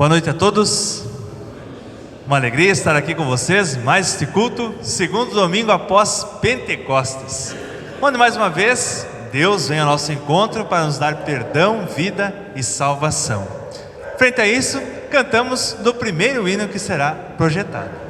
Boa noite a todos. Uma alegria estar aqui com vocês, mais este culto, segundo domingo após Pentecostes, onde mais uma vez Deus vem ao nosso encontro para nos dar perdão, vida e salvação. Frente a isso, cantamos do primeiro hino que será projetado.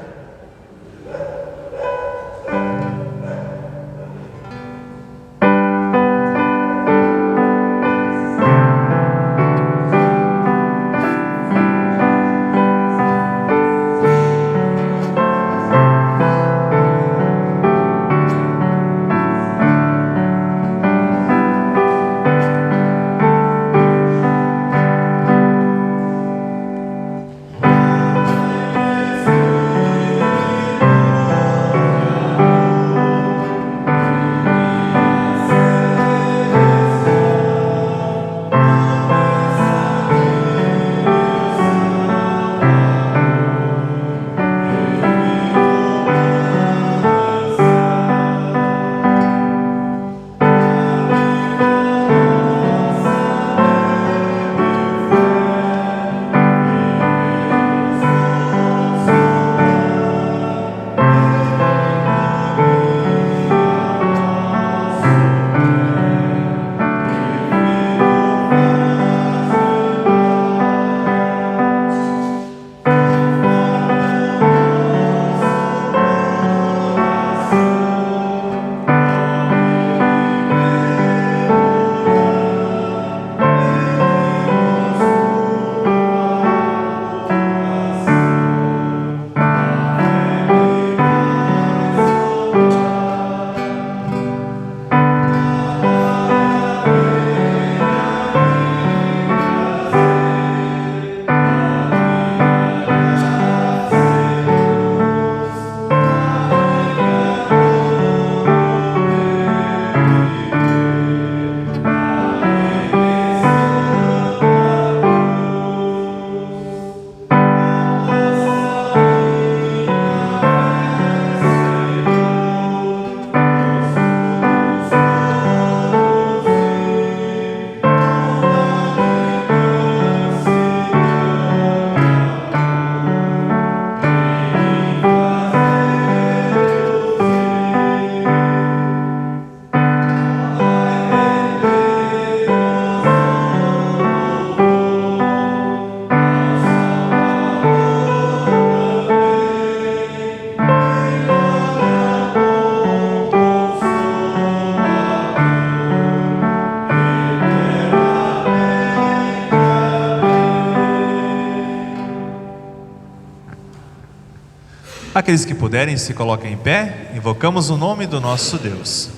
Aqueles que puderem, se coloquem em pé, invocamos o nome do nosso Deus.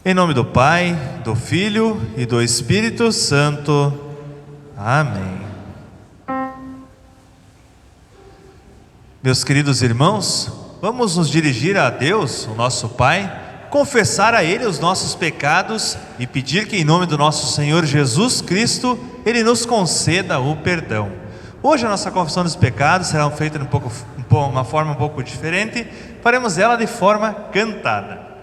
Em nome do Pai, do Filho e do Espírito Santo. Amém. Meus queridos irmãos, vamos nos dirigir a Deus, o nosso Pai, confessar a Ele os nossos pecados e pedir que em nome do nosso Senhor Jesus Cristo, Ele nos conceda o perdão. Hoje a nossa confissão dos pecados será feita de uma forma um pouco diferente. Faremos ela de forma cantada.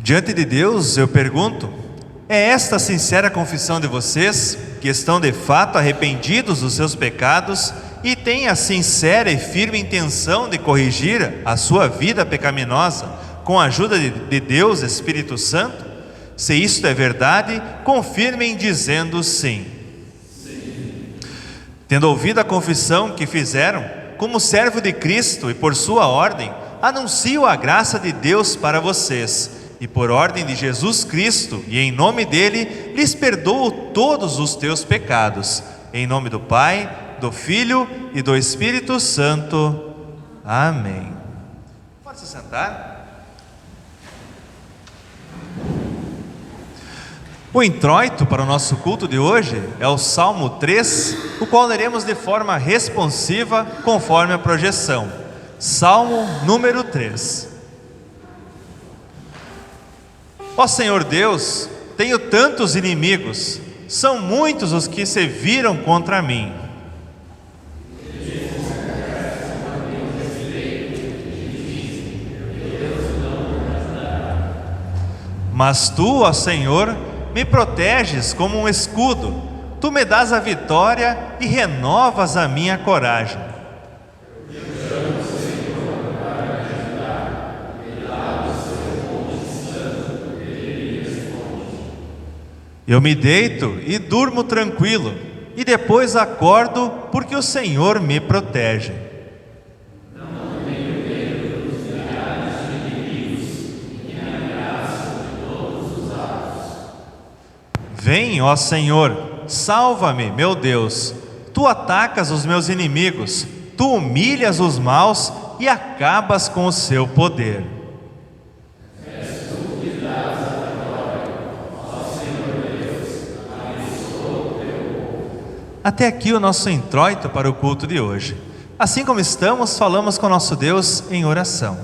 Diante de Deus eu pergunto: é esta a sincera confissão de vocês, que estão de fato arrependidos dos seus pecados e têm a sincera e firme intenção de corrigir a sua vida pecaminosa com a ajuda de Deus, Espírito Santo? Se isto é verdade, confirmem dizendo sim. Tendo ouvido a confissão que fizeram, como servo de Cristo e por sua ordem, anuncio a graça de Deus para vocês, e por ordem de Jesus Cristo e em nome dele, lhes perdoo todos os teus pecados. Em nome do Pai, do Filho e do Espírito Santo. Amém. Pode se sentar. O introito para o nosso culto de hoje é o Salmo 3, o qual leremos de forma responsiva conforme a projeção. Salmo número 3. Ó Senhor Deus, tenho tantos inimigos, são muitos os que se viram contra mim. Mas tu, ó Senhor, me proteges como um escudo, tu me dás a vitória e renovas a minha coragem. Eu me deito e durmo tranquilo, e depois acordo porque o Senhor me protege. Vem, ó Senhor, salva-me, meu Deus. Tu atacas os meus inimigos, tu humilhas os maus e acabas com o seu poder. Até aqui o nosso introito para o culto de hoje. Assim como estamos, falamos com nosso Deus em oração.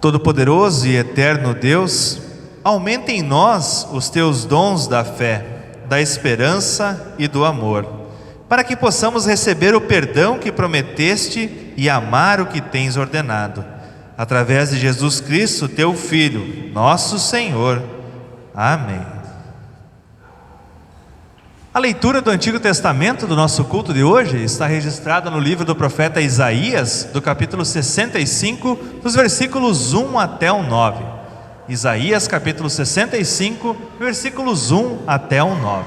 Todo-Poderoso e eterno Deus, aumenta em nós os teus dons da fé, da esperança e do amor, para que possamos receber o perdão que prometeste e amar o que tens ordenado, através de Jesus Cristo, teu Filho, nosso Senhor. Amém. A leitura do Antigo Testamento do nosso culto de hoje está registrada no livro do profeta Isaías, do capítulo 65, dos versículos 1 até o 9. Isaías, capítulo 65, versículos 1 até o 9.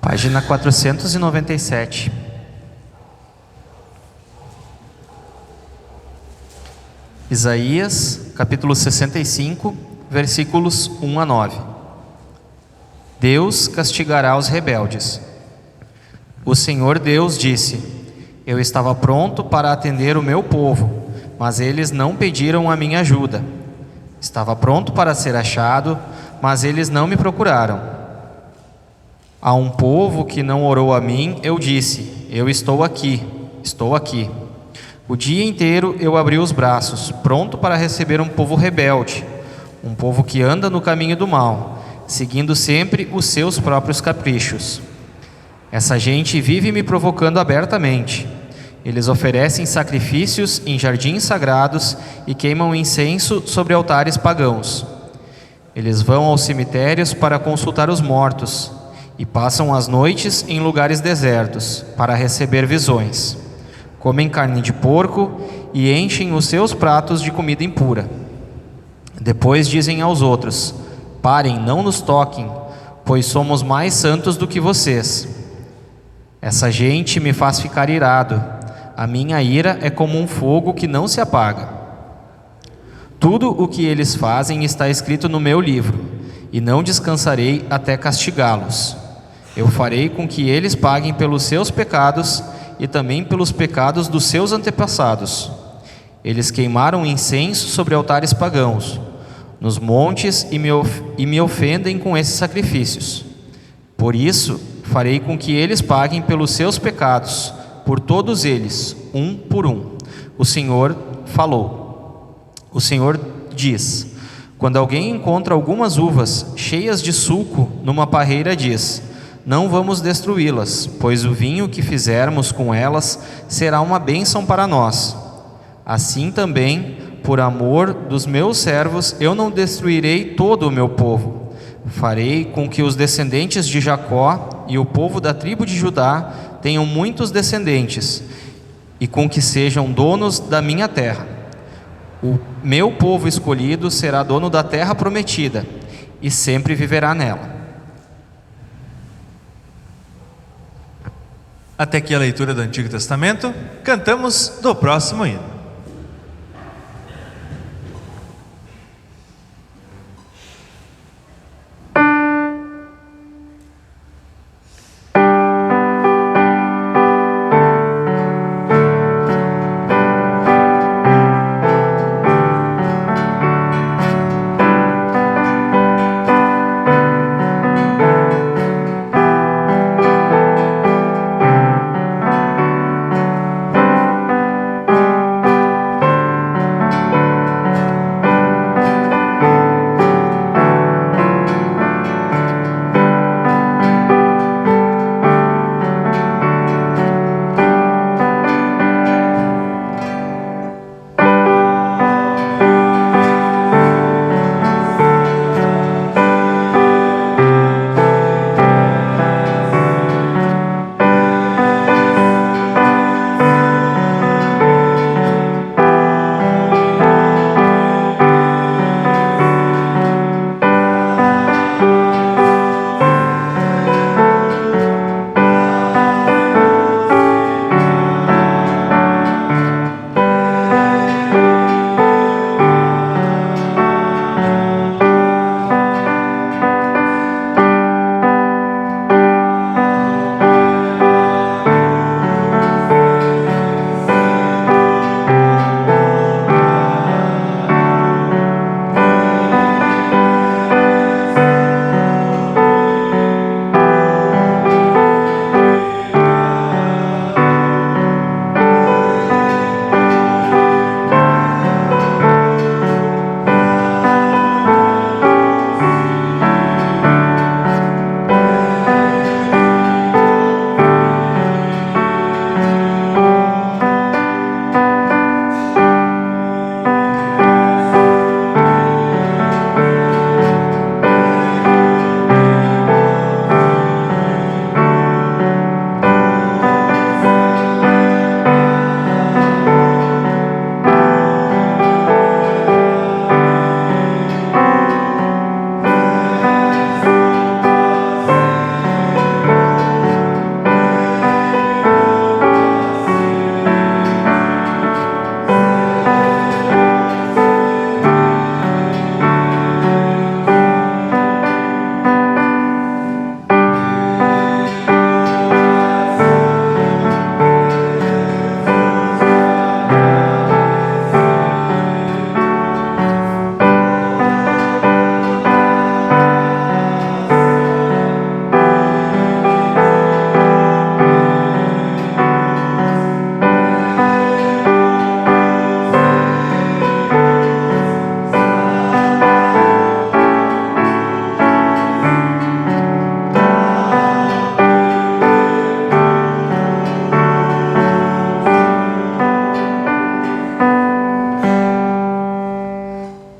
Página 497. Isaías, capítulo 65, versículos 1 a 9. Deus castigará os rebeldes. O Senhor Deus disse: eu estava pronto para atender o meu povo, mas eles não pediram a minha ajuda. Estava pronto para ser achado, mas eles não me procuraram. A um povo que não orou a mim, eu disse: eu estou aqui, estou aqui. O dia inteiro eu abri os braços, pronto para receber um povo rebelde, um povo que anda no caminho do mal, seguindo sempre os seus próprios caprichos. Essa gente vive me provocando abertamente. Eles oferecem sacrifícios em jardins sagrados e queimam incenso sobre altares pagãos. Eles vão aos cemitérios para consultar os mortos e passam as noites em lugares desertos para receber visões. Comem carne de porco e enchem os seus pratos de comida impura. Depois dizem aos outros: parem, não nos toquem, pois somos mais santos do que vocês. Essa gente me faz ficar irado. A minha ira é como um fogo que não se apaga. Tudo o que eles fazem está escrito no meu livro, e não descansarei até castigá-los. Eu farei com que eles paguem pelos seus pecados e também pelos pecados dos seus antepassados. Eles queimaram incenso sobre altares pagãos, nos montes, e me ofendem com esses sacrifícios. Por isso, farei com que eles paguem pelos seus pecados, por todos eles, um por um. O Senhor falou. O Senhor diz: quando alguém encontra algumas uvas cheias de suco numa parreira, diz: não vamos destruí-las, pois o vinho que fizermos com elas será uma bênção para nós. Assim também, por amor dos meus servos, eu não destruirei todo o meu povo. Farei com que os descendentes de Jacó e o povo da tribo de Judá tenham muitos descendentes, e com que sejam donos da minha terra. O meu povo escolhido será dono da terra prometida, e sempre viverá nela. Até aqui a leitura do Antigo Testamento. Cantamos do próximo hino.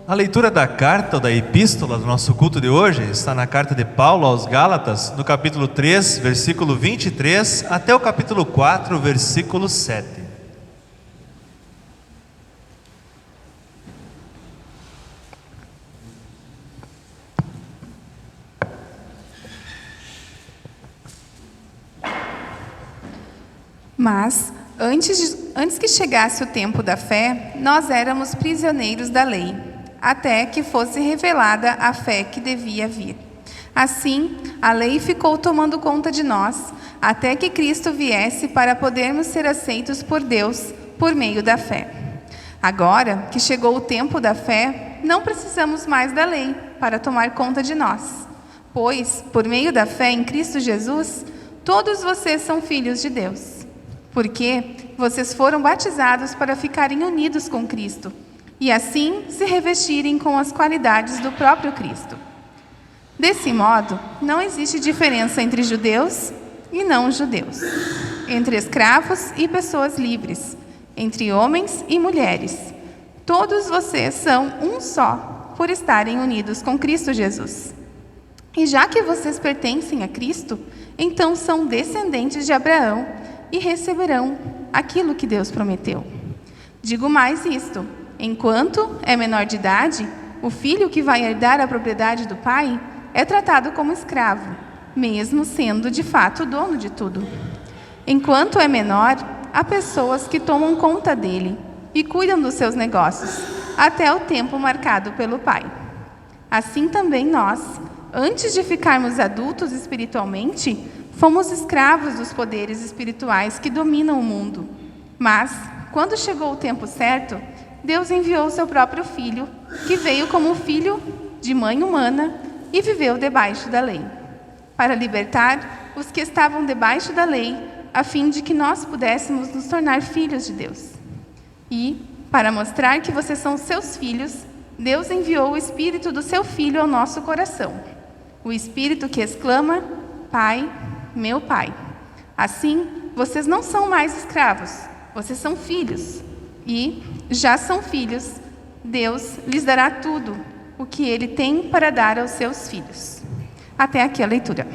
A leitura da carta ou da epístola do nosso culto de hoje está na carta de Paulo aos Gálatas, no capítulo 3, versículo 23, até o capítulo 4, versículo 7. Mas, antes que chegasse o tempo da fé, nós éramos prisioneiros da lei, até que fosse revelada a fé que devia vir. Assim, a lei ficou tomando conta de nós, até que Cristo viesse para podermos ser aceitos por Deus por meio da fé. Agora que chegou o tempo da fé, não precisamos mais da lei para tomar conta de nós, pois, por meio da fé em Cristo Jesus, todos vocês são filhos de Deus. Porque vocês foram batizados para ficarem unidos com Cristo, e assim se revestirem com as qualidades do próprio Cristo. Desse modo, não existe diferença entre judeus e não judeus, entre escravos e pessoas livres, entre homens e mulheres. Todos vocês são um só, por estarem unidos com Cristo Jesus. E já que vocês pertencem a Cristo, então são descendentes de Abraão e receberão aquilo que Deus prometeu. Digo mais isto: enquanto é menor de idade, o filho que vai herdar a propriedade do pai é tratado como escravo, mesmo sendo de fato dono de tudo. Enquanto é menor, há pessoas que tomam conta dele e cuidam dos seus negócios, até o tempo marcado pelo pai. Assim também nós, antes de ficarmos adultos espiritualmente, fomos escravos dos poderes espirituais que dominam o mundo. Mas, quando chegou o tempo certo, Deus enviou seu próprio Filho, que veio como filho de mãe humana e viveu debaixo da lei, para libertar os que estavam debaixo da lei, a fim de que nós pudéssemos nos tornar filhos de Deus. E, para mostrar que vocês são seus filhos, Deus enviou o Espírito do seu Filho ao nosso coração, o Espírito que exclama: Pai, meu Pai. Assim, vocês não são mais escravos, vocês são filhos. E, já são filhos, Deus lhes dará tudo o que Ele tem para dar aos seus filhos. Até aqui a leitura.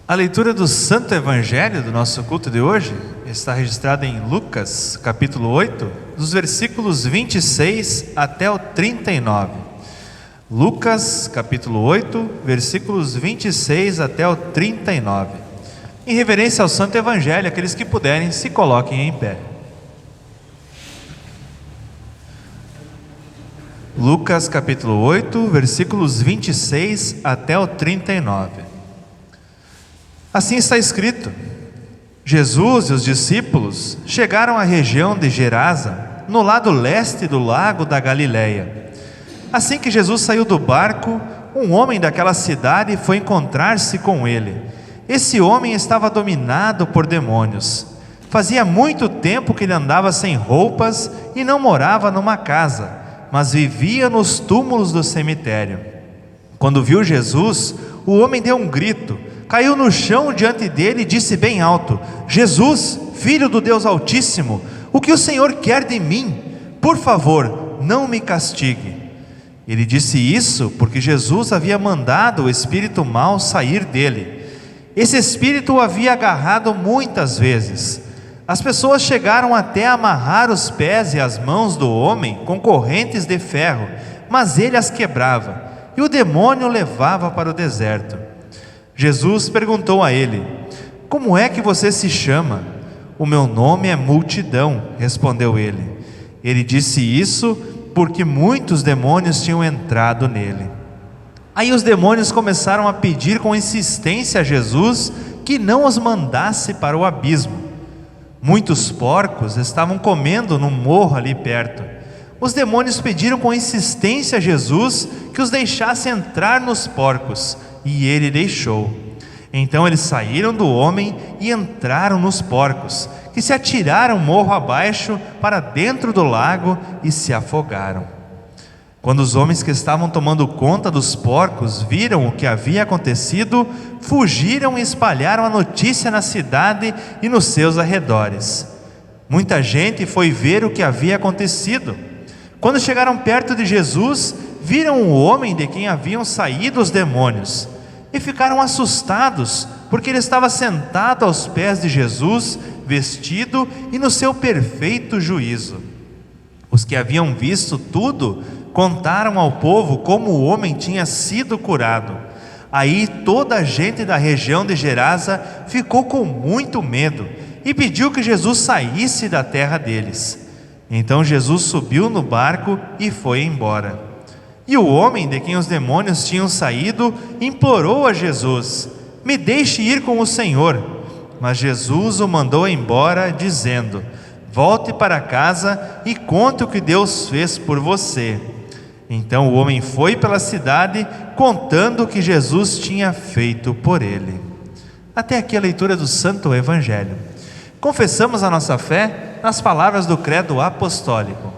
A leitura do Santo Evangelho do nosso culto de hoje está registrada em Lucas, capítulo 8, dos versículos 26 até o 39. Lucas, capítulo 8, versículos 26 até o 39. Em reverência ao Santo Evangelho, aqueles que puderem, se coloquem em pé. Lucas, capítulo 8, versículos 26 até o 39. Assim está escrito: Jesus e os discípulos chegaram à região de Gerasa, no lado leste do lago da Galileia. Assim que Jesus saiu do barco, um homem daquela cidade foi encontrar-se com ele. Esse homem estava dominado por demônios. Fazia muito tempo que ele andava sem roupas e não morava numa casa, mas vivia nos túmulos do cemitério. Quando viu Jesus, o homem deu um grito, caiu no chão diante dele e disse bem alto: Jesus, Filho do Deus Altíssimo, o que o Senhor quer de mim? Por favor, não me castigue. Ele disse isso porque Jesus havia mandado o espírito mau sair dele. Esse espírito o havia agarrado muitas vezes. As pessoas chegaram até a amarrar os pés e as mãos do homem com correntes de ferro, mas ele as quebrava, e o demônio o levava para o deserto. Jesus perguntou a ele: como é que você se chama? O meu nome é Multidão, respondeu ele. Ele disse isso porque muitos demônios tinham entrado nele. Aí os demônios começaram a pedir com insistência a Jesus que não os mandasse para o abismo. Muitos porcos estavam comendo num morro ali perto. Os demônios pediram com insistência a Jesus que os deixasse entrar nos porcos, e ele deixou. Então eles saíram do homem e entraram nos porcos, que se atiraram morro abaixo para dentro do lago e se afogaram. Quando os homens que estavam tomando conta dos porcos viram o que havia acontecido, fugiram e espalharam a notícia na cidade e nos seus arredores. Muita gente foi ver o que havia acontecido. Quando chegaram perto de Jesus, viram o homem de quem haviam saído os demônios e ficaram assustados, porque ele estava sentado aos pés de Jesus, vestido e no seu perfeito juízo. Os que haviam visto tudo contaram ao povo como o homem tinha sido curado. Aí toda a gente da região de Gerasa ficou com muito medo e pediu que Jesus saísse da terra deles. Então Jesus subiu no barco e foi embora. E o homem de quem os demônios tinham saído implorou a Jesus: me deixe ir com o Senhor. Mas Jesus o mandou embora, dizendo: volte para casa e conte o que Deus fez por você. Então o homem foi pela cidade contando o que Jesus tinha feito por ele. Até aqui a leitura do Santo Evangelho. Confessamos a nossa fé nas palavras do credo apostólico.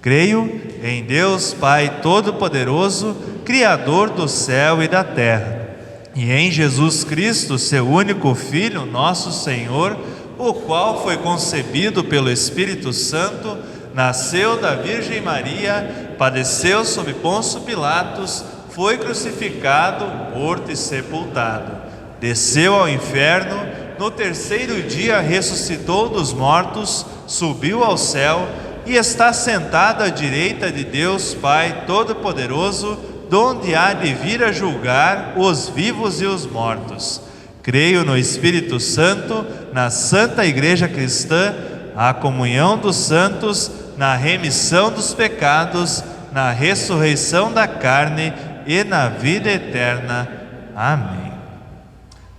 Creio em Deus Pai Todo-Poderoso, Criador do céu e da terra, e em Jesus Cristo, seu único Filho, nosso Senhor, o qual foi concebido pelo Espírito Santo, nasceu da Virgem Maria, padeceu sob Pôncio Pilatos, foi crucificado, morto e sepultado, desceu ao inferno, no terceiro dia ressuscitou dos mortos, subiu ao céu e está sentado à direita de Deus Pai Todo-Poderoso, donde há de vir a julgar os vivos e os mortos. Creio no Espírito Santo, na Santa Igreja Cristã, a comunhão dos santos, na remissão dos pecados, na ressurreição da carne e na vida eterna. Amém.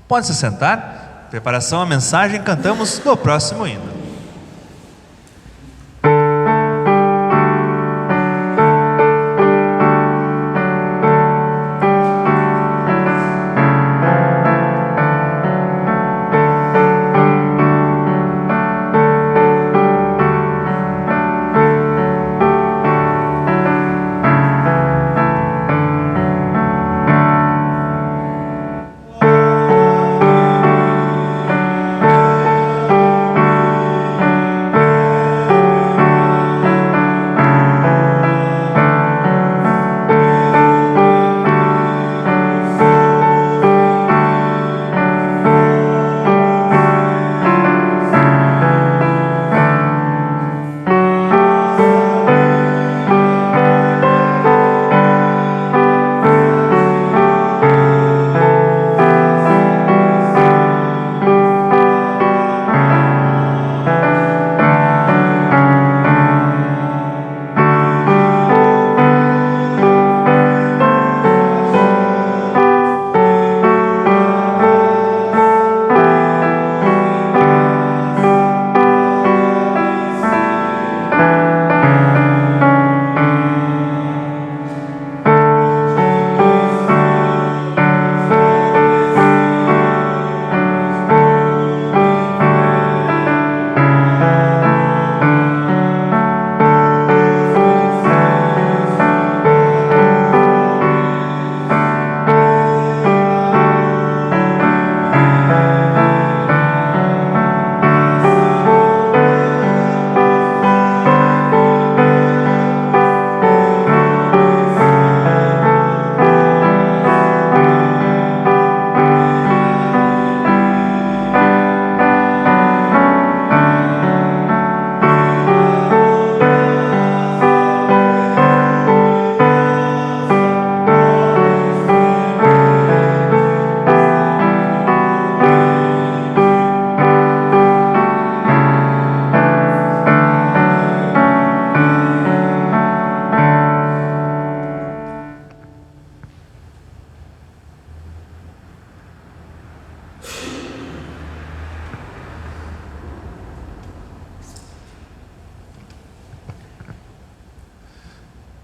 Pode se sentar. Preparação à mensagem, cantamos no próximo hino.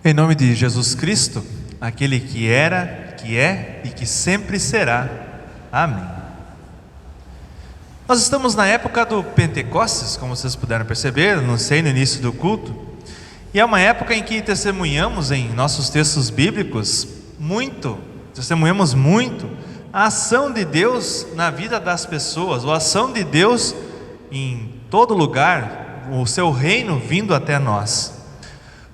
Em nome de Jesus Cristo, aquele que era, que é e que sempre será. Amém. Nós estamos na época do Pentecostes, como vocês puderam perceber, anunciei no início do culto, e é uma época em que testemunhamos em nossos textos bíblicos testemunhamos muito a ação de Deus na vida das pessoas, a ação de Deus em todo lugar, o seu reino vindo até nós.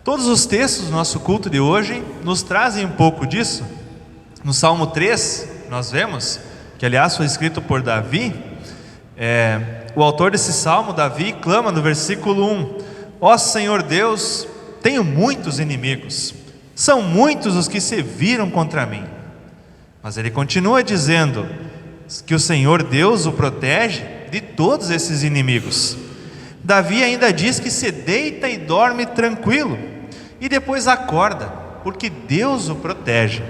Todos os textos do nosso culto de hoje nos trazem um pouco disso. No Salmo 3, nós vemos, que aliás foi escrito por Davi, o autor desse salmo, Davi, clama no versículo 1: Ó Senhor Deus, tenho muitos inimigos, são muitos os que se viram contra mim. Mas ele continua dizendo que o Senhor Deus o protege de todos esses inimigos. Davi ainda diz que se deita e dorme tranquilo, e depois acorda, porque Deus o protege.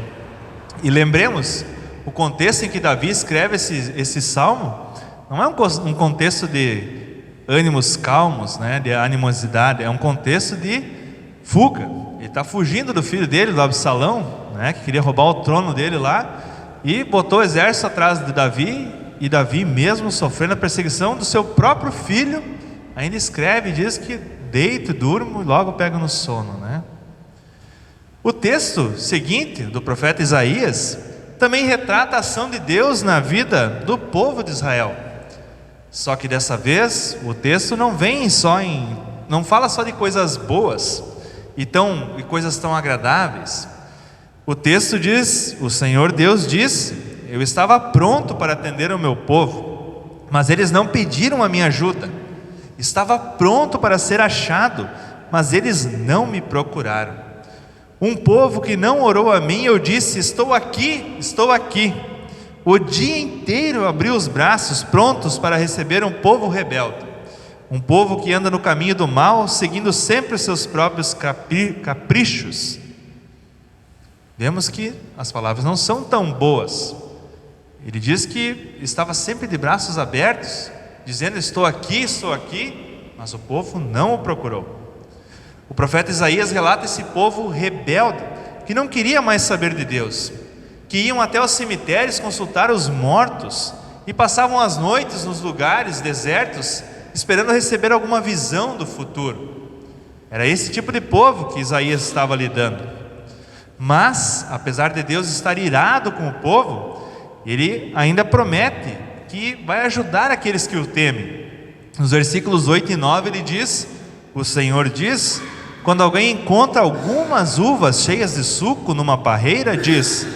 E lembremos, o contexto em que Davi escreve esse salmo, não é um contexto de ânimos calmos, de animosidade, é um contexto de fuga. Ele está fugindo do filho dele, do Absalão, que queria roubar o trono dele lá, e botou o exército atrás de Davi, e Davi mesmo sofrendo a perseguição do seu próprio filho, ainda escreve e diz que deito, durmo e logo pego no sono, O texto seguinte do profeta Isaías também retrata a ação de Deus na vida do povo de Israel. Só que dessa vez o texto não fala só de coisas boas e coisas tão agradáveis. O texto diz: o Senhor Deus disse: eu estava pronto para atender o meu povo, mas eles não pediram a minha ajuda. Estava pronto para ser achado, mas eles não me procuraram. Um povo que não orou a mim, eu disse: estou aqui, estou aqui. O dia inteiro abri os braços, prontos para receber um povo rebelde. Um povo que anda no caminho do mal, seguindo sempre os seus próprios caprichos. Vemos que as palavras não são tão boas. Ele diz que estava sempre de braços abertos, dizendo: estou aqui, mas o povo não o procurou. O profeta Isaías relata esse povo rebelde, que não queria mais saber de Deus, que iam até os cemitérios consultar os mortos e passavam as noites nos lugares desertos, esperando receber alguma visão do futuro. Era esse tipo de povo que Isaías estava lidando. Mas, apesar de Deus estar irado com o povo, Ele ainda promete que vai ajudar aqueles que o temem. Nos versículos 8 e 9 ele diz: o Senhor diz: quando alguém encontra algumas uvas cheias de suco numa parreira, diz: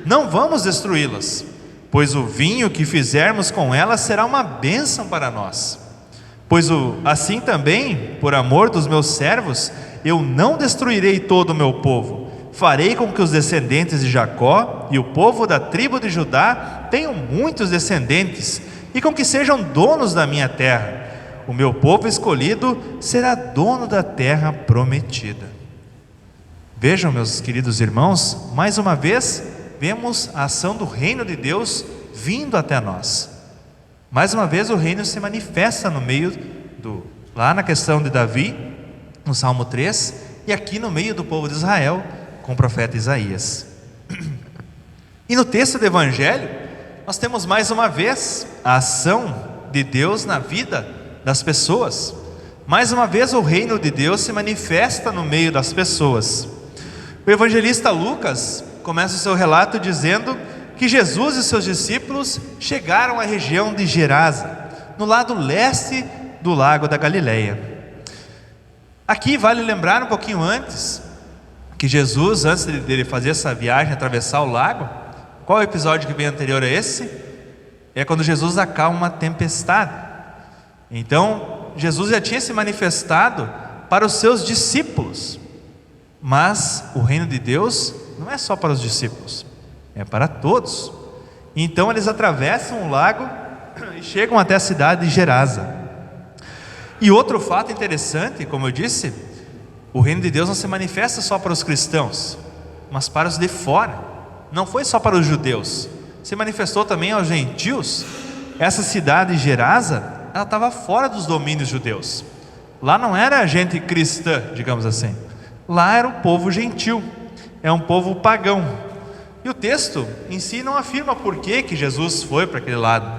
não vamos destruí-las, pois o vinho que fizermos com elas será uma bênção para nós. Pois assim também, por amor dos meus servos, eu não destruirei todo o meu povo. Farei com que os descendentes de Jacó e o povo da tribo de Judá tenham muitos descendentes, e com que sejam donos da minha terra. O meu povo escolhido será dono da terra prometida. Vejam, meus queridos irmãos, mais uma vez vemos a ação do reino de Deus vindo até nós. Mais uma vez o reino se manifesta no meio lá na questão de Davi, no Salmo 3, e aqui no meio do povo de Israel, com o profeta Isaías. E no texto do Evangelho, nós temos mais uma vez a ação de Deus na vida das pessoas. Mais uma vez o reino de Deus se manifesta no meio das pessoas. O evangelista Lucas começa o seu relato dizendo que Jesus e seus discípulos chegaram à região de Gerasa, no lado leste do lago da Galileia. Aqui vale lembrar um pouquinho antes, que Jesus, antes dele fazer essa viagem, atravessar o lago, qual é o episódio que vem anterior a esse? É quando Jesus acalma uma tempestade. Então, Jesus já tinha se manifestado para os seus discípulos, mas o reino de Deus não é só para os discípulos, é para todos. Então eles atravessam o lago e chegam até a cidade de Gerasa. E outro fato interessante, como eu disse, o reino de Deus não se manifesta só para os cristãos, mas para os de fora. Não foi só para os judeus, se manifestou também aos gentios. Essa cidade de Gerasa, ela estava fora dos domínios judeus. Lá não era gente cristã, digamos assim. Lá era um povo gentil, é um povo pagão. E o texto em si não afirma por que Jesus foi para aquele lado,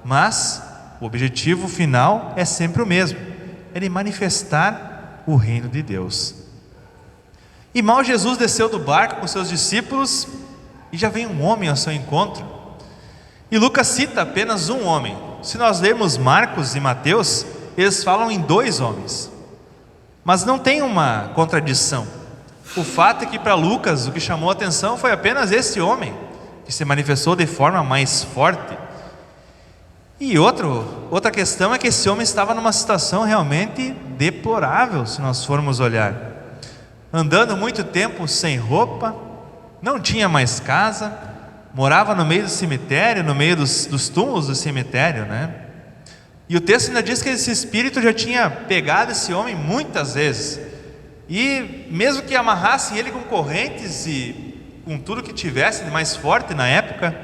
mas o objetivo final é sempre o mesmo: ele manifestar o reino de Deus. E mal Jesus desceu do barco com seus discípulos, e já vem um homem ao seu encontro. E Lucas cita apenas um homem. Se nós lermos Marcos e Mateus, eles falam em 2 homens, mas não tem uma contradição. O fato é que para Lucas o que chamou a atenção foi apenas esse homem, que se manifestou de forma mais forte. E outra questão é que esse homem estava numa situação realmente deplorável, se nós formos olhar. Andando muito tempo sem roupa, não tinha mais casa, morava no meio do cemitério, no meio dos túmulos do cemitério, né? E o texto ainda diz que esse espírito já tinha pegado esse homem muitas vezes. E mesmo que amarrassem ele com correntes e com tudo que tivesse de mais forte na época,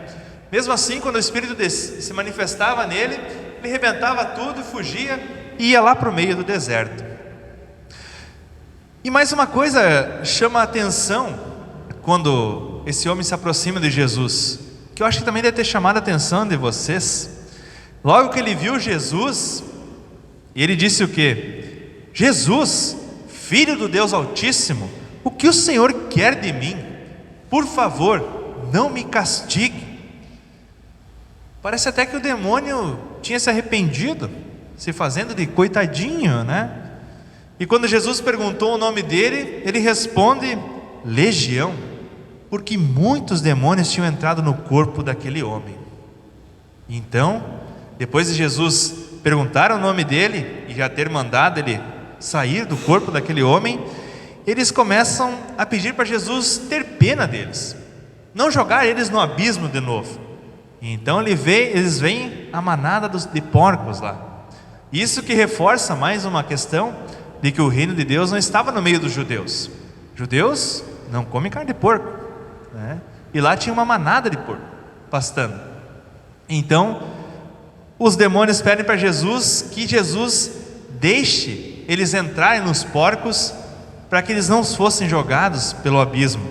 mesmo assim, quando o espírito se manifestava nele, ele rebentava tudo, fugia e ia lá para o meio do deserto. E mais uma coisa chama a atenção quando esse homem se aproxima de Jesus, que eu acho que também deve ter chamado a atenção de vocês. Logo que ele viu Jesus, ele disse o quê? Jesus, Filho do Deus Altíssimo, o que o Senhor quer de mim? Por favor, não me castigue. Parece até que o demônio tinha se arrependido, se fazendo de coitadinho, né? E quando Jesus perguntou o nome dele, ele responde: Legião, porque muitos demônios tinham entrado no corpo daquele homem. Então, depois de Jesus perguntar o nome dele e já ter mandado ele sair do corpo daquele homem, eles começam a pedir para Jesus ter pena deles, não jogar eles no abismo de novo. Então eles veem a manada de porcos lá. Isso que reforça mais uma questão de que o reino de Deus não estava no meio dos judeus. Judeus não comem carne de porco, né? E lá tinha uma manada de porco pastando. Então os demônios pedem para Jesus que Jesus deixe eles entrarem nos porcos, para que eles não fossem jogados pelo abismo.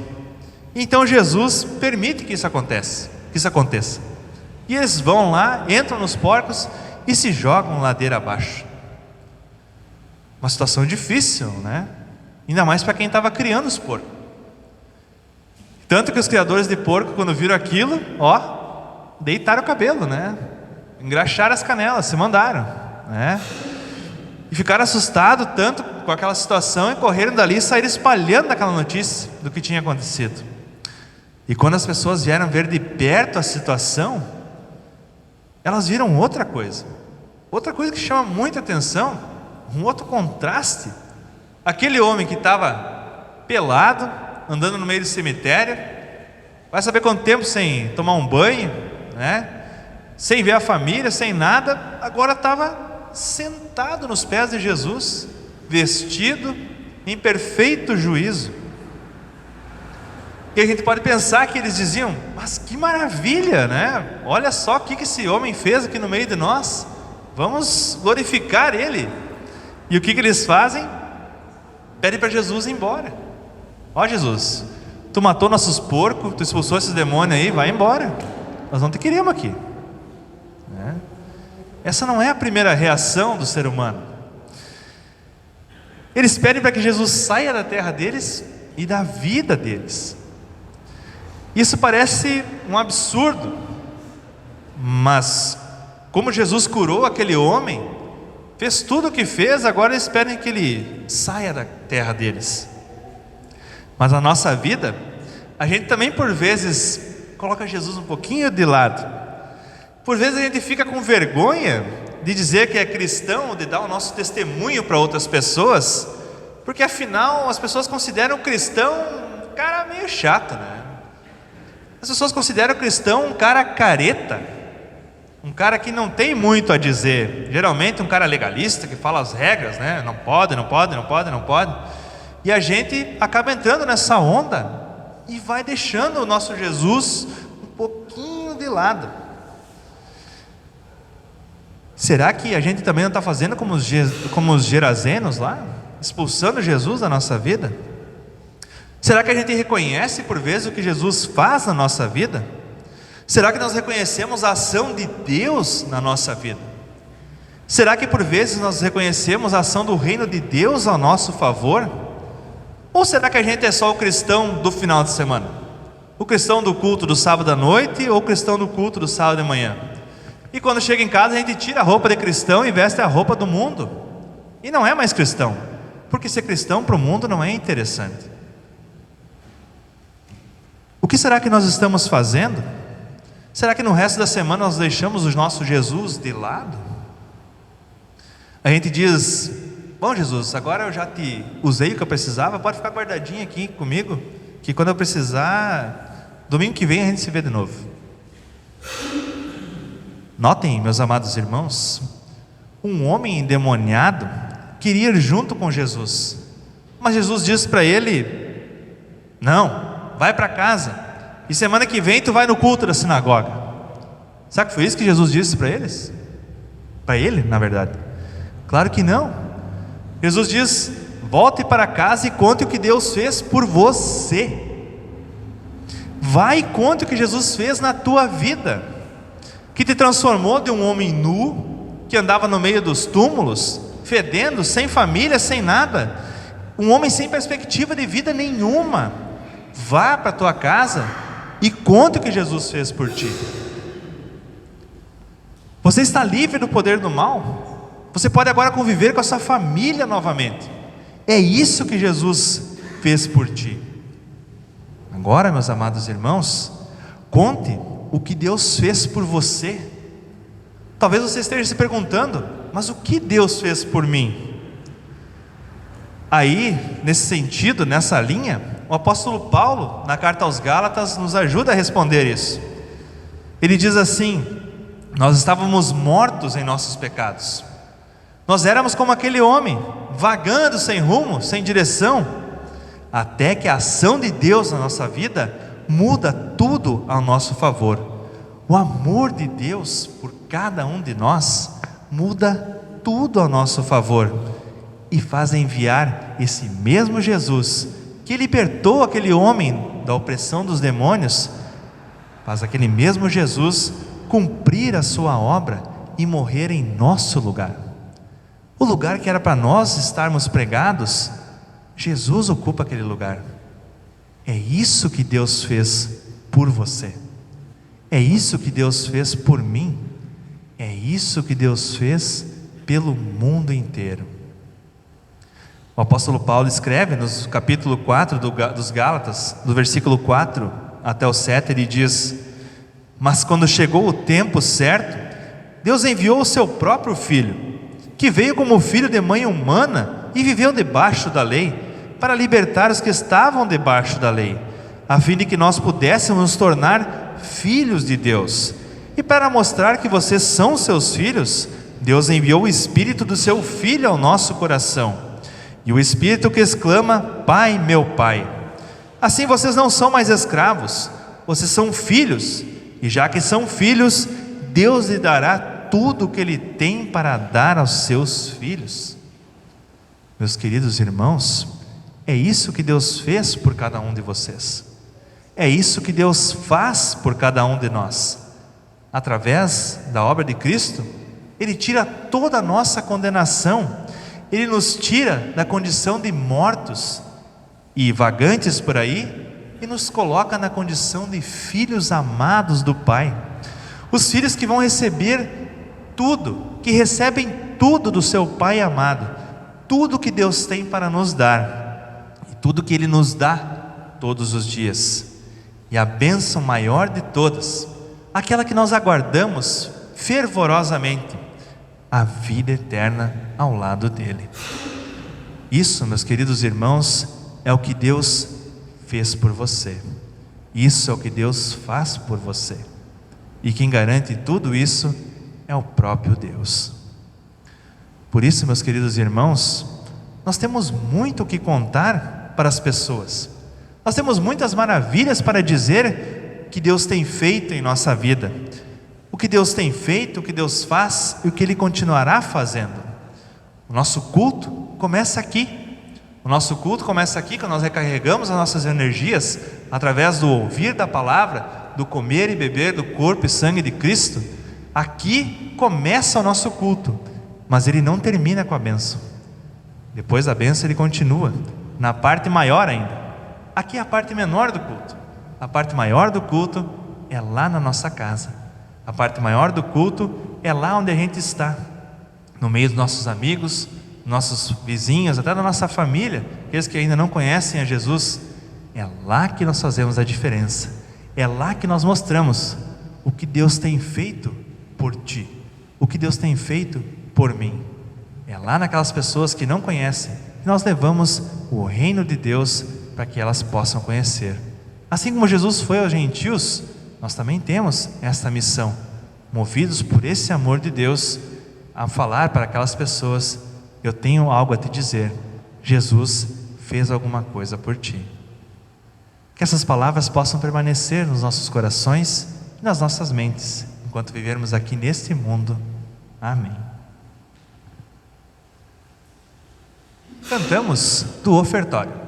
Então Jesus permite que isso aconteça. E eles vão lá, entram nos porcos e se jogam ladeira abaixo. Uma situação difícil, né? Ainda mais para quem estava criando os porcos. Tanto que os criadores de porco, quando viram aquilo, deitaram o cabelo, né? Engraxaram as canelas, se mandaram, né? E ficaram assustados tanto com aquela situação e correram dali e saíram espalhando aquela notícia do que tinha acontecido. E quando as pessoas vieram ver de perto a situação, elas viram outra coisa que chama muita atenção, um outro contraste. Aquele homem que estava pelado, andando no meio do cemitério, vai saber quanto tempo sem tomar um banho, né? Sem ver a família, sem nada, agora estava sentado nos pés de Jesus, vestido em perfeito juízo. E a gente pode pensar que eles diziam: mas que maravilha, né? Olha só o que esse homem fez aqui no meio de nós, vamos glorificar ele. E o que eles fazem? Pedem para Jesus ir embora. Jesus, tu matou nossos porcos, tu expulsou esses demônios aí, vai embora, nós não te queremos aqui. Essa não é a primeira reação do ser humano. Eles pedem para que Jesus saia da terra deles e da vida deles. Isso parece um absurdo, mas como Jesus curou aquele homem, fez tudo o que fez, agora eles pedem que ele saia da terra deles. Mas na nossa vida, a gente também por vezes coloca Jesus um pouquinho de lado. Por vezes a gente fica com vergonha de dizer que é cristão, de dar o nosso testemunho para outras pessoas, porque afinal as pessoas consideram o cristão um cara meio chato, né? As pessoas consideram o cristão um cara careta, um cara que não tem muito a dizer, geralmente um cara legalista que fala as regras, né? Não pode. E a gente acaba entrando nessa onda e vai deixando o nosso Jesus um pouquinho de lado. Será que a gente também não está fazendo como os gerazenos lá? Expulsando Jesus da nossa vida? Será que a gente reconhece por vezes o que Jesus faz na nossa vida? Será que nós reconhecemos a ação de Deus na nossa vida? Será que por vezes nós reconhecemos a ação do reino de Deus ao nosso favor? Ou será que a gente é só o cristão do final de semana? O cristão do culto do sábado à noite ou o cristão do culto do sábado de manhã? E quando chega em casa a gente tira a roupa de cristão e veste a roupa do mundo. E não é mais cristão, porque ser cristão para o mundo não é interessante. O que será que nós estamos fazendo? Será que no resto da semana nós deixamos o nosso Jesus de lado? A gente diz: bom Jesus, agora eu já te usei o que eu precisava, pode ficar guardadinho aqui comigo, que quando eu precisar, domingo que vem a gente se vê de novo. Notem, meus amados irmãos, um homem endemoniado queria ir junto com Jesus, mas Jesus disse para ele: não, vai para casa, e semana que vem tu vai no culto da sinagoga. Sabe que foi isso que Jesus disse para eles? Para ele, na verdade? Claro que não. Jesus diz: volte para casa e conte o que Deus fez por você. Vai e conte o que Jesus fez na tua vida, que te transformou de um homem nu, que andava no meio dos túmulos, fedendo, sem família, sem nada, um homem sem perspectiva de vida nenhuma. Vá para a tua casa e conte o que Jesus fez por ti. Você está livre do poder do mal. Você pode agora conviver com a sua família novamente. É isso que Jesus fez por ti. Agora, meus amados irmãos, conte o que Deus fez por você. Talvez você esteja se perguntando: mas o que Deus fez por mim? Aí, nesse sentido, nessa linha, o apóstolo Paulo, na carta aos Gálatas, nos ajuda a responder isso. Ele diz assim: nós estávamos mortos em nossos pecados. Nós éramos como aquele homem, vagando sem rumo, sem direção, até que a ação de Deus na nossa vida muda tudo ao nosso favor. O amor de Deus por cada um de nós muda tudo ao nosso favor e faz enviar esse mesmo Jesus que libertou aquele homem da opressão dos demônios, faz aquele mesmo Jesus cumprir a sua obra e morrer em nosso lugar. O lugar que era para nós estarmos pregados, Jesus ocupa aquele lugar. É isso que Deus fez por você. É isso que Deus fez por mim. É isso que Deus fez pelo mundo inteiro. O apóstolo Paulo escreve no capítulo 4 dos Gálatas, do versículo 4 até o 7, ele diz: mas quando chegou o tempo certo, Deus enviou o seu próprio Filho, que veio como filho de mãe humana e viveu debaixo da lei, para libertar os que estavam debaixo da lei, a fim de que nós pudéssemos nos tornar filhos de Deus. E para mostrar que vocês são seus filhos, Deus enviou o Espírito do seu Filho ao nosso coração, e o Espírito que exclama: Pai, meu Pai. Assim vocês não são mais escravos, vocês são filhos, e já que são filhos, Deus lhe dará tudo o que Ele tem para dar aos seus filhos. Meus queridos irmãos, é isso que Deus fez por cada um de vocês. É isso que Deus faz por cada um de nós. Através da obra de Cristo, Ele tira toda a nossa condenação. Ele nos tira da condição de mortos e vagantes por aí e nos coloca na condição de filhos amados do Pai. Os filhos que vão receber tudo, que recebem tudo do seu Pai amado, tudo que Deus tem para nos dar, e tudo que Ele nos dá todos os dias. E a bênção maior de todas, aquela que nós aguardamos fervorosamente, a vida eterna ao lado dEle. Isso, meus queridos irmãos, é o que Deus fez por você. Isso é o que Deus faz por você. E quem garante tudo isso é o próprio Deus. Por isso, meus queridos irmãos, nós temos muito o que contar para as pessoas. Nós temos muitas maravilhas para dizer que Deus tem feito em nossa vida. O que Deus tem feito, o que Deus faz e o que Ele continuará fazendo. O nosso culto começa aqui. O nosso culto começa aqui, quando nós recarregamos as nossas energias através do ouvir da palavra, do comer e beber do corpo e sangue de Cristo. Aqui começa o nosso culto, mas ele não termina com a bênção. Depois da bênção ele continua, na parte maior ainda. Aqui é a parte menor do culto. A parte maior do culto é lá na nossa casa. A parte maior do culto é lá onde a gente está, no meio dos nossos amigos, nossos vizinhos, até da nossa família, aqueles que ainda não conhecem a Jesus. É lá que nós fazemos a diferença. É lá que nós mostramos o que Deus tem feito por ti, o que Deus tem feito por mim. É lá naquelas pessoas que não conhecem que nós levamos o reino de Deus para que elas possam conhecer. Assim como Jesus foi aos gentios, nós também temos esta missão, movidos por esse amor de Deus, a falar para aquelas pessoas: eu tenho algo a te dizer, Jesus fez alguma coisa por ti. Que essas palavras possam permanecer nos nossos corações e nas nossas mentes, enquanto vivermos aqui neste mundo. Amém. Cantamos do ofertório.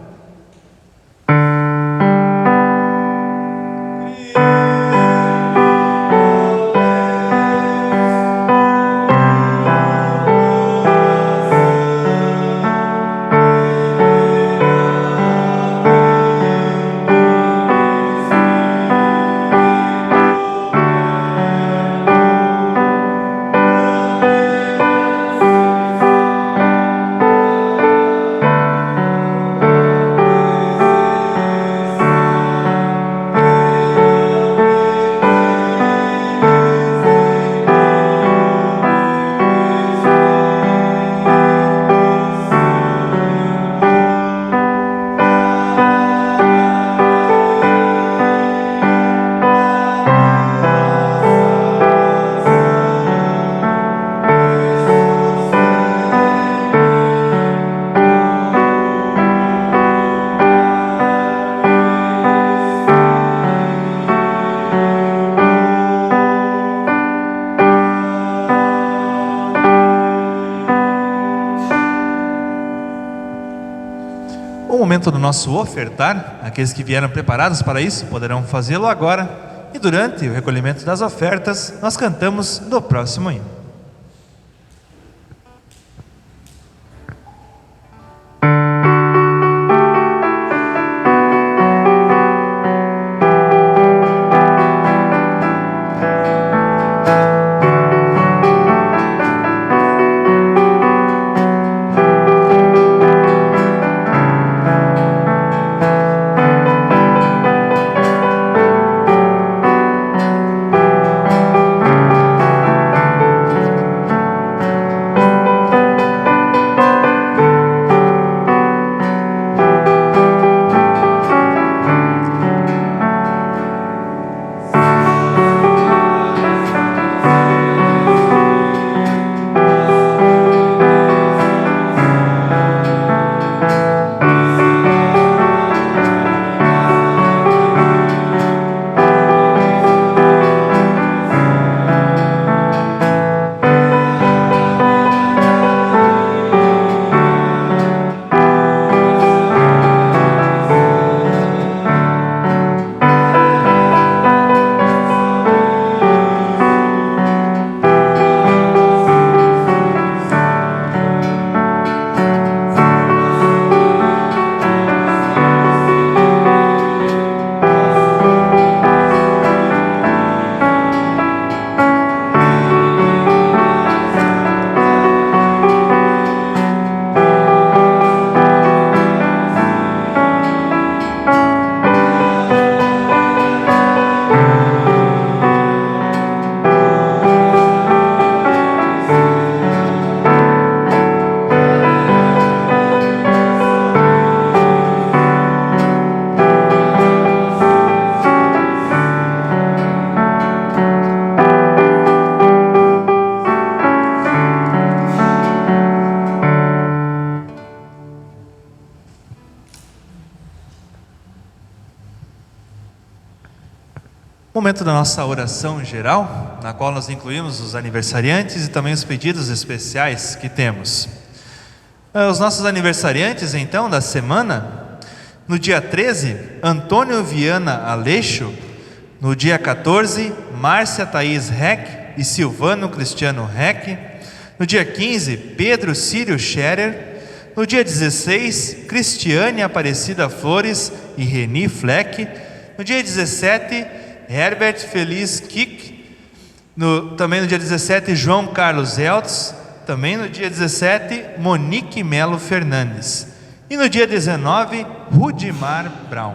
O momento do nosso ofertar, aqueles que vieram preparados para isso poderão fazê-lo agora, e durante o recolhimento das ofertas, nós cantamos do próximo hino. Momento da nossa oração geral, na qual nós incluímos os aniversariantes e também os pedidos especiais que temos. Os nossos aniversariantes, então, da semana: no dia 13, Antônio Viana Aleixo; no dia 14, Márcia Thaís Reck e Silvano Cristiano Reck; no dia 15, Pedro Círio Scherer; no dia 16, Cristiane Aparecida Flores e Reni Fleck; no dia 17, Herbert Feliz Kik; também no dia 17, João Carlos Eltz; também no dia 17, Monique Melo Fernandes; e no dia 19, Rudimar Brown.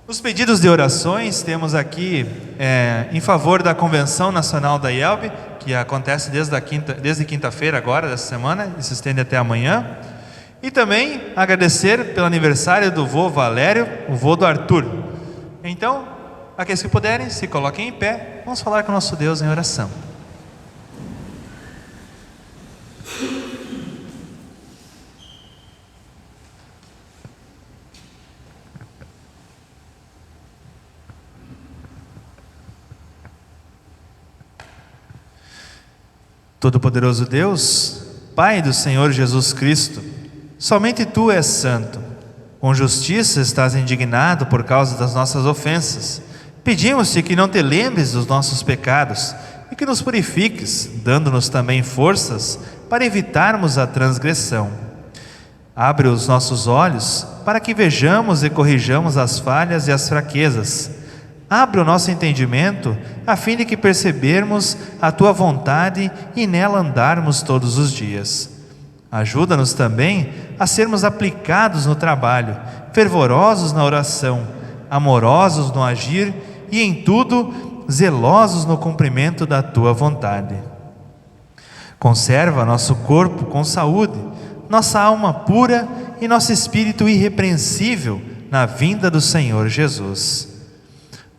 Os pedidos de orações temos aqui em favor da Convenção Nacional da IELB, que acontece desde quinta-feira agora, dessa semana, e se estende até amanhã. E também agradecer pelo aniversário do vô Valério, o vô do Arthur. Então, aqueles que puderem, se coloquem em pé, vamos falar com o nosso Deus em oração. Todo-Poderoso Deus, Pai do Senhor Jesus Cristo, somente Tu és santo. Com justiça estás indignado por causa das nossas ofensas. Pedimos-te que não te lembres dos nossos pecados e que nos purifiques, dando-nos também forças para evitarmos a transgressão. Abre os nossos olhos para que vejamos e corrijamos as falhas e as fraquezas. Abre o nosso entendimento a fim de que percebermos a Tua vontade e nela andarmos todos os dias. Ajuda-nos também a sermos aplicados no trabalho, fervorosos na oração, amorosos no agir e em tudo zelosos no cumprimento da Tua vontade. Conserva nosso corpo com saúde, nossa alma pura e nosso espírito irrepreensível na vinda do Senhor Jesus.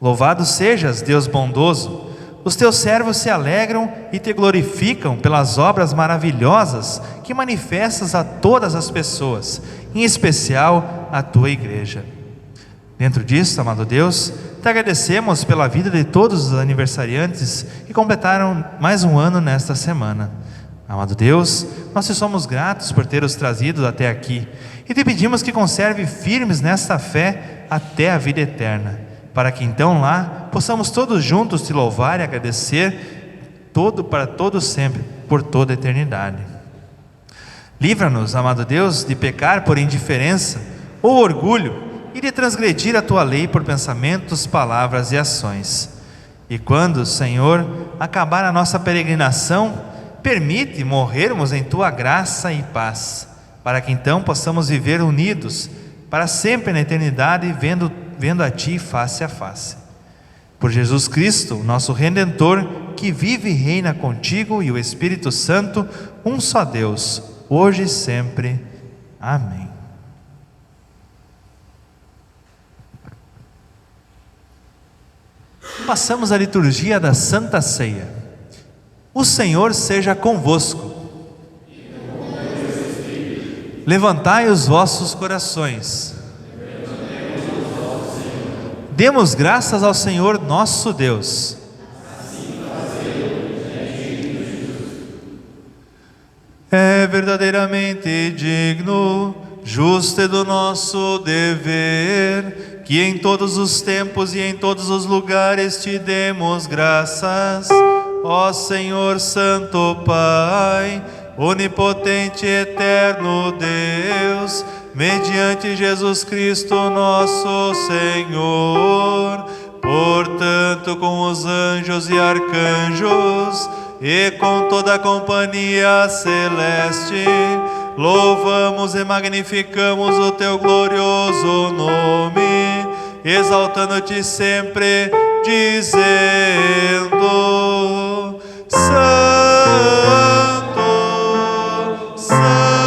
Louvado sejas, Deus bondoso, os Teus servos se alegram e Te glorificam pelas obras maravilhosas que manifestas a todas as pessoas, em especial a Tua Igreja. Dentro disso, amado Deus, Te agradecemos pela vida de todos os aniversariantes que completaram mais um ano nesta semana. Amado Deus, nós te somos gratos por ter os trazido até aqui e te pedimos que conserve firmes nesta fé até a vida eterna, para que então lá possamos todos juntos te louvar e agradecer para todos sempre, por toda a eternidade. Livra-nos, amado Deus, de pecar por indiferença ou orgulho e de transgredir a tua lei por pensamentos, palavras e ações. E quando, Senhor, acabar a nossa peregrinação, permite morrermos em tua graça e paz, para que então possamos viver unidos para sempre na eternidade, vendo a ti face a face. Por Jesus Cristo, nosso Redentor, que vive e reina contigo e o Espírito Santo, um só Deus, hoje e sempre. Amém. Passamos à liturgia da Santa Ceia. O Senhor seja convosco. Levantai os vossos corações. Demos graças ao Senhor nosso Deus. É verdadeiramente digno, justo e do nosso dever, que em todos os tempos e em todos os lugares te demos graças, ó Senhor Santo Pai, onipotente e eterno Deus, mediante Jesus Cristo nosso Senhor. Portanto, com os anjos e arcanjos e com toda a companhia celeste, louvamos e magnificamos o teu glorioso nome, exaltando-te sempre, dizendo: Santo, Santo,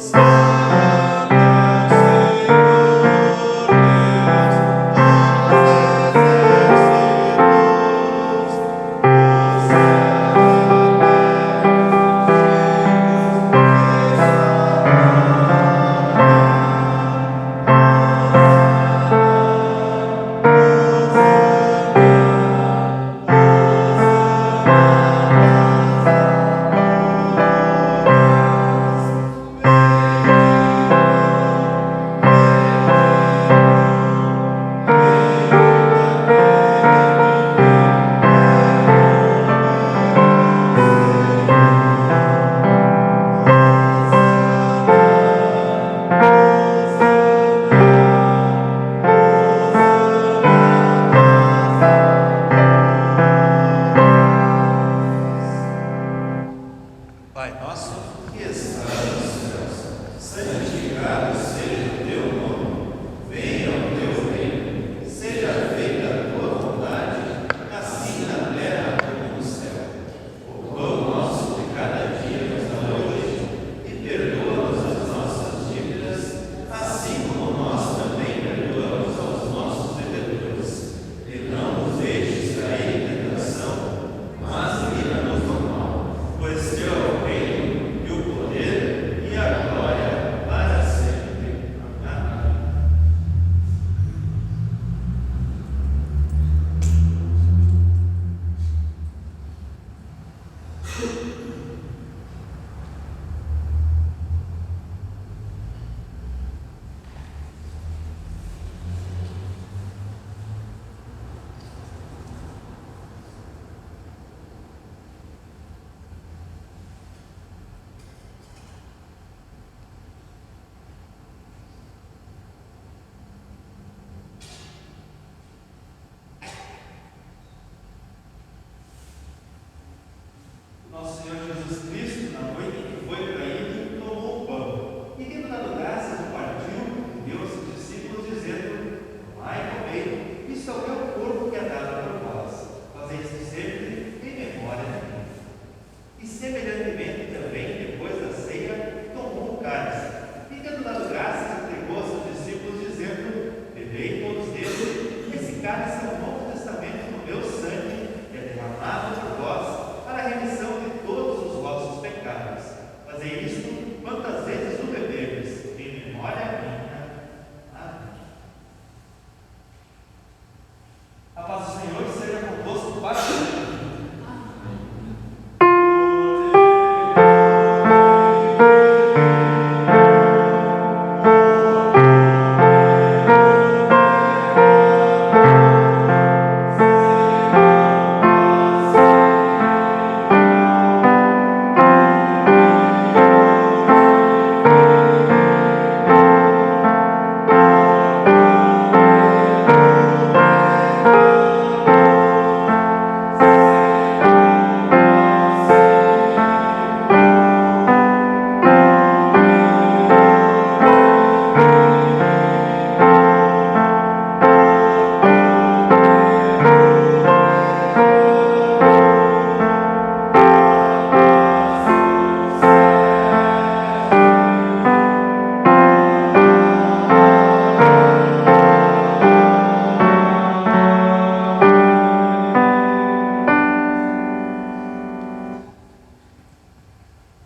Santo Nosso Senhor Jesus Cristo, na noite em que foi traído, tomou o pão e, tendo dado graças, o partiu, deu aos seus discípulos, dizendo: Tomai e comei, isto é o meu corpo que é dado por vós. Fazei isto sempre em memória de mim. E semelhantemente também, depois da ceia, tomou o cálice e, tendo dado graças, entregou aos seus discípulos, dizendo: Bebei todos dele, esse cálice é o Novo Testamento no meu sangue, que é derramado por vós para a remissão de todos os vossos pecados. Fazei isto quantas vezes o beberdes, em memória minha. Amém. A paz do Senhor seja convosco para sempre.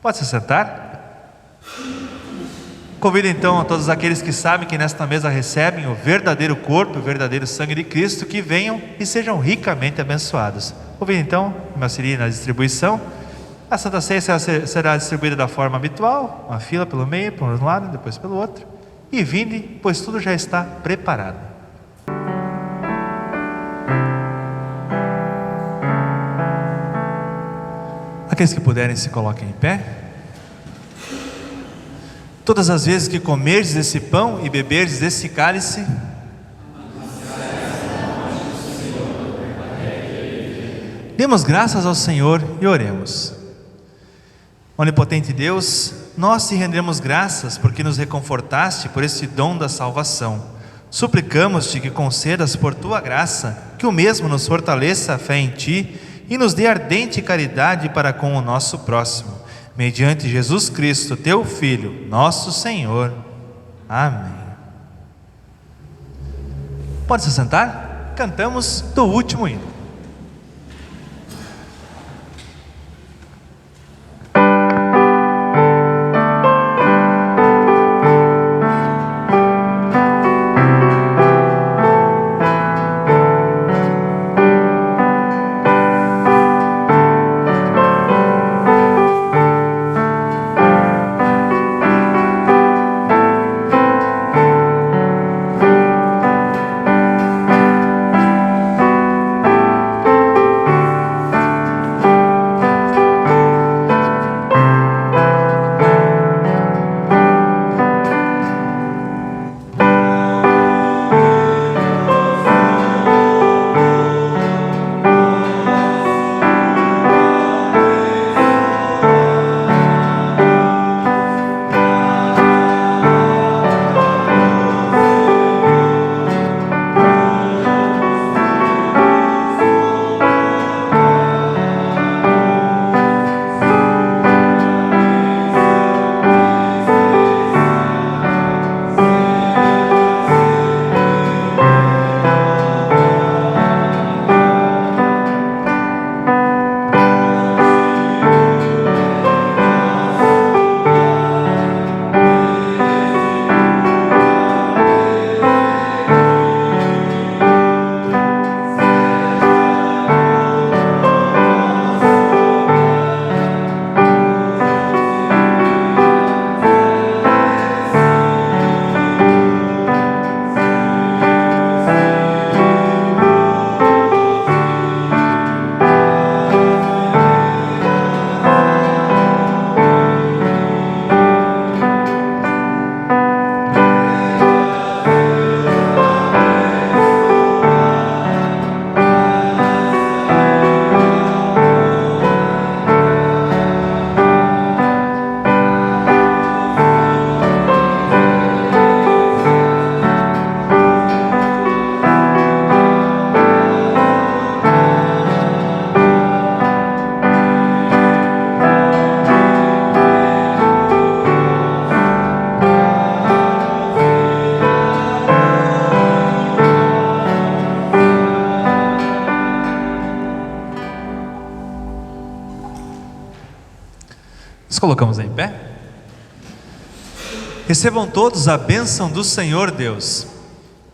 Pode se sentar. Convido então a todos aqueles que sabem que nesta mesa recebem o verdadeiro corpo e o verdadeiro sangue de Cristo, que venham e sejam ricamente abençoados. Convido então me auxiliar na distribuição. A Santa Ceia será distribuída da forma habitual, uma fila pelo meio, por um lado, depois pelo outro. E vinde, pois tudo já está preparado. Aqueles que puderem se coloquem em pé. Todas as vezes que comerdes esse pão e beberdes desse cálice, demos graças ao Senhor e oremos. Onipotente Deus, nós te rendemos graças porque nos reconfortaste por esse dom da salvação. Suplicamos-te que concedas por tua graça que o mesmo nos fortaleça a fé em ti e nos dê ardente caridade para com o nosso próximo. Mediante Jesus Cristo, teu Filho, nosso Senhor. Amém. Pode se sentar? Cantamos do último hino. Nos colocamos em pé. Recebam todos a bênção do Senhor Deus.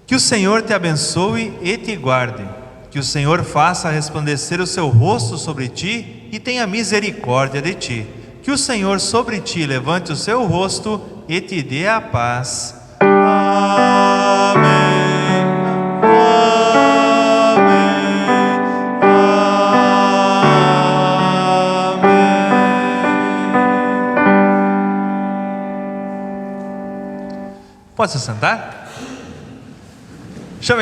Que o Senhor te abençoe e te guarde. Que o Senhor faça resplandecer o seu rosto sobre ti e tenha misericórdia de ti. Que o Senhor sobre ti levante o seu rosto e te dê a paz. Amém. Pode se sentar?